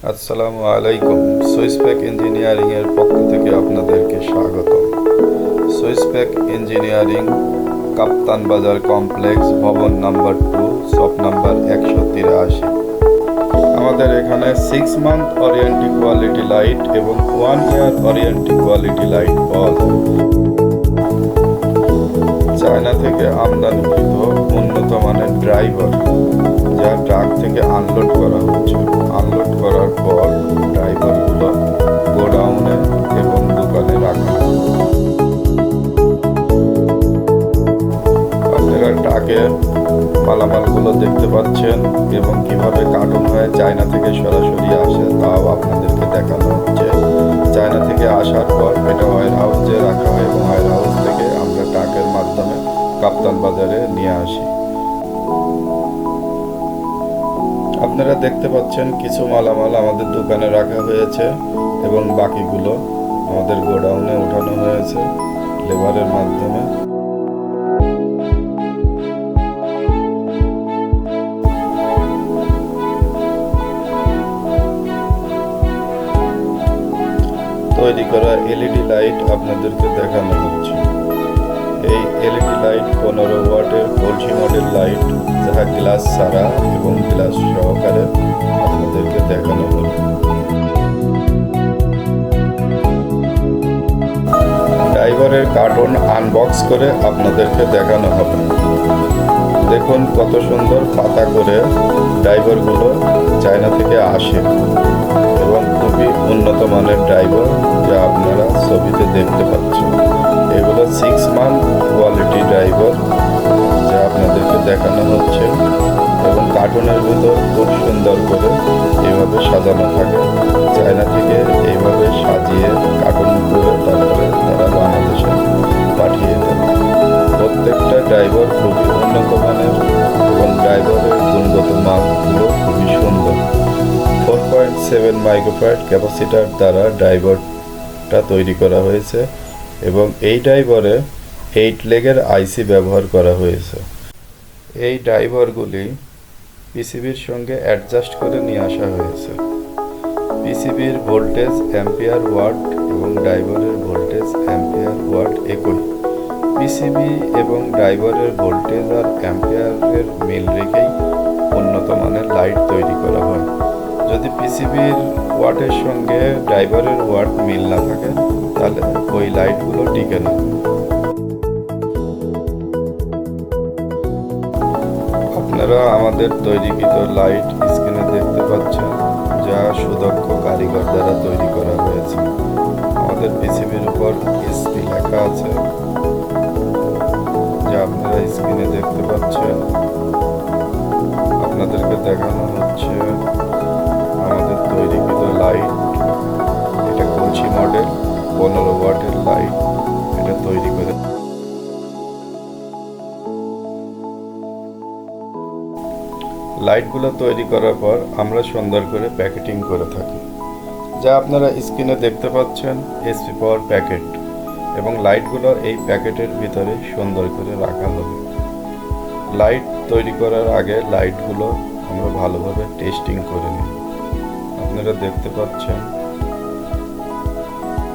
আসসালামু আলাইকুম। সুইসপ্যাক ইঞ্জিনিয়ারিং এর পক্ষ থেকে আপনাদেরকে স্বাগত। সুইসপ্যাক ইঞ্জিনিয়ারিং কাপ্তান বাজার কমপ্লেক্স, ভবন নাম্বার 2, শপ নাম্বার 183। আমাদের এখানে 6 মান্থ ওয়ারেন্টি কোয়ালিটি লাইট এবং 1 ইয়ার ওয়ারেন্টি কোয়ালিটি লাইট পাওয়া যায়। চায়না থেকে আমদানিকৃত উন্নত মানের ড্রাইভার, যা ট্রাক থেকে আনলোড করা হচ্ছে। আনলোড করার পর ড্রাইভারগুলো গোডাউনে এবং দোকানে রাখা হয়। আপনারা ট্রাকে মালামালগুলো দেখতে পাচ্ছেন এবং কিভাবে কার্টুন হয়ে চায়না থেকে সরাসরি আসে তাও আপনাদেরকে দেখানো হচ্ছে। চায়না থেকে আসার পর এটা ওয়্যার হাউসে রাখা হয় এবং ওয়্যার হাউস থেকে আমরা ট্রাকের মাধ্যমে কাপ্তান বাজারে নিয়ে আসি। আপনারা দেখতে পাচ্ছেন কিছু মালামাল আমাদের দোকানে রাখা হয়েছে এবং বাকিগুলো আমাদের গোডাউনে ওঠানো হয়েছে লেবারের মাধ্যমে। তৈরি করা এলইডি লাইট আপনাদেরকে দেখানো হচ্ছে। এই এলইডি লাইট 15 ওয়াটের কলসি মডেল লাইট, যাহা গ্লাস ছাড়া এবং গ্লাস সহকারে আপনাদেরকে দেখানো হলো। ড্রাইভারের কার্টুন আনবক্স করে আপনাদেরকে দেখানো হবে। দেখুন কত সুন্দর পাতা করে ড্রাইভারগুলো চায়না থেকে আসে এবং খুবই উন্নত মানের ড্রাইভার, যা আপনারা ছবিতে দেখতে পাচ্ছেন। এগুলো 6 মান্থ কোয়ালিটি ড্রাইভার, যা আপনাদেরকে দেখানো হচ্ছে এবং কার্টুনের ভিতর খুব সুন্দর করে এইভাবে সাজানো থাকে। চায়না থেকে এইভাবে সাজিয়ে কার্টুন করে তারপরে তারা বাংলাদেশে পাঠিয়ে দেয়। প্রত্যেকটা ড্রাইভার খুবই উন্নত মানের এবং ড্রাইভারের গুণগত মানগুলো খুবই সুন্দর। 4.7 মাইক্রোফ্যারাড ক্যাপাসিটার দ্বারা ড্রাইভারটা তৈরি করা হয়েছে এবং এই ড্রাইভারে 8 লেগের আইসি ব্যবহার করা হয়েছে। এই ড্রাইভারগুলি পিসিবির সঙ্গে অ্যাডজাস্ট করে নিয়ে আসা হয়েছে। পিসিবির ভোল্টেজ অ্যাম্পিয়ার ওয়াট এবং ড্রাইভারের ভোল্টেজ অ্যাম্পিয়ার ওয়াট একই। পিসিবি এবং ড্রাইভারের ভোল্টেজ আর অ্যাম্পিয়ারের মিল রেখেই উন্নত মানের লাইট তৈরি করা হয়। যদি পিসিবির ওয়াটের সঙ্গে ড্রাইভারের ওয়াট মিল না থাকে তাহলে ওই লাইটগুলো টিকে না। আপনারা আমাদের তৈরিকৃত লাইট স্ক্রিনে দেখতে পাচ্ছেন, যা সুদক্ষ কারিগর দ্বারা তৈরি করা হয়েছে। আমাদের পিসিবির উপর এসপি লেখা আছে, যা আপনারা স্ক্রিনে দেখতে পাচ্ছেন। আপনাদেরকে দেখানো হচ্ছে আমাদের তৈরিকৃত লাইট। এটা কলসি মডেল 15 ওয়াটের লাইট, এটা তৈরি করে। লাইটগুলো তৈরি করার পর আমরা সুন্দর করে প্যাকেটিং করে থাকি, যা আপনারা স্ক্রিনে দেখতে পাচ্ছেন। এসপি পাওয়ার প্যাকেট এবং লাইটগুলো এই প্যাকেটের ভিতরে সুন্দর করে রাখা হবে। লাইট তৈরি করার আগে লাইটগুলো আমরা ভালোভাবে টেস্টিং করে নিই। আপনারা দেখতে পাচ্ছেন,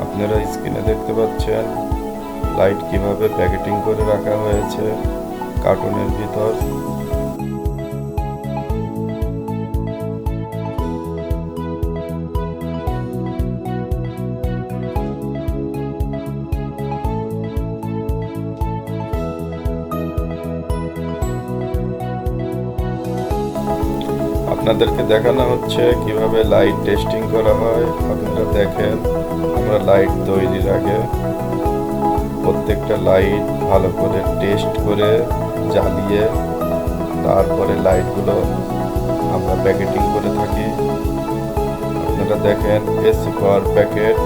আপনারা স্ক্রিনে দেখতে পাচ্ছেন লাইট কিভাবে প্যাকেটিং করে রাখা হয়েছে কার্টুনের ভিতর। আপনাদেরকে দেখানো হচ্ছে কিভাবে লাইট টেস্টিং করা হয়। আপনারা দেখেন, আমরা লাইট তৈরির আগে প্রত্যেকটা লাইট ভালো করে টেস্ট করে জ্বালিয়ে তারপরে লাইটগুলো আমরা প্যাকেটিং করে থাকি। আপনারা দেখেন এসি পাওয়ার প্যাকেট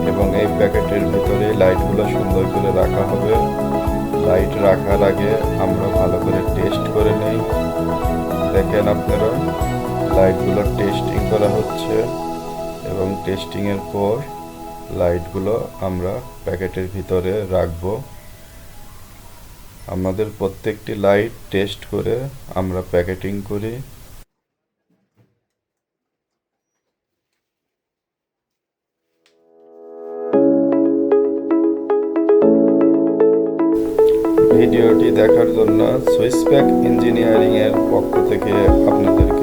এবং এই প্যাকেটের ভিতরে লাইটগুলো সুন্দর করে রাখা হবে। লাইট রাখার আগে আমরা ভালো করে টেস্ট করে নেই। দেখেন আপনারা লাইটগুলো টেস্টিং করা হচ্ছে এবং টেস্টিংয়ের পর লাইটগুলো আমরা প্যাকেটের ভিতরে রাখব। আমাদের প্রত্যেকটি লাইট টেস্ট করে আমরা প্যাকেটিং করি। ভিডিওটি দেখার জন্য সুইসপ্যাক ইঞ্জিনিয়ারিং এর পক্ষ থেকে আপনাদেরকে